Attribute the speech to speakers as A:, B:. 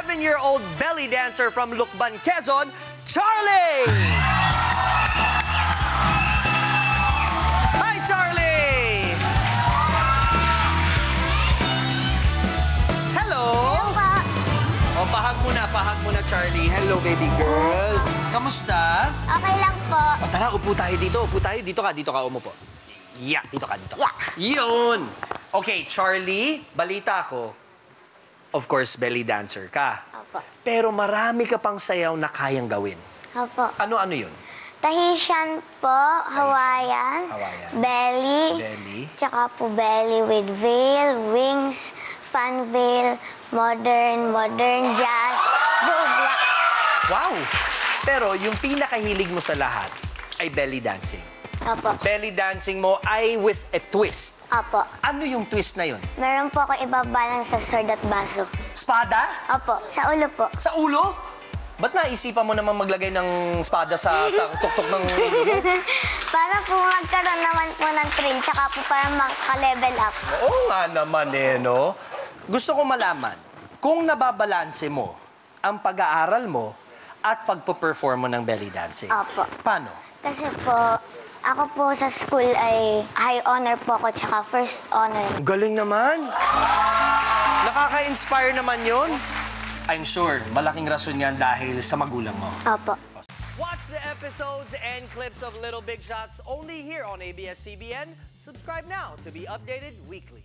A: 7-year-old belly dancer from Lucban, Quezon, Charlie! Hi, Charlie! Hello! O, pahag muna, Charlie. Hello, baby girl. Kamusta?
B: Okay lang po.
A: O, tara, upo tayo dito. Dito ka, umupo. Yeah, dito ka.
B: Yeah.
A: Yun! Okay, Charlie, balita ko, of course, belly dancer ka.
B: Opo.
A: Pero marami ka pang sayaw na kayang gawin.
B: Opo.
A: Ano yun?
B: Tahitian po, Hawaiian, belly, tsaka po belly with veil, wings, fan veil, modern jazz, bugla.
A: Wow! Pero yung pinakahilig mo sa lahat ay belly dancing.
B: Opo.
A: Belly dancing mo ay with a twist.
B: Opo.
A: Ano yung twist na yun?
B: Meron po ako ibabalang sa sword at baso.
A: Espada?
B: Opo. Sa ulo po.
A: Sa ulo? Ba't naisipan mo naman maglagay ng espada sa tuktok ng ulo mo?
B: Para po magkaroon naman po ng thrill, tsaka po para maka-level up.
A: Oo nga naman no? Gusto ko malaman, kung nababalanse mo ang pag-aaral mo at pagpo-perform mo ng belly dancing.
B: Opo.
A: Paano?
B: Kasi po, ako po sa school ay high honor po ako, tsaka first honor.
A: Galing naman. Nakaka-inspire naman yun. I'm sure, malaking rason yan dahil sa magulang mo.
B: Opo.
A: Watch the episodes and clips of Little Big Shots only here on ABS-CBN. Subscribe now to be updated weekly.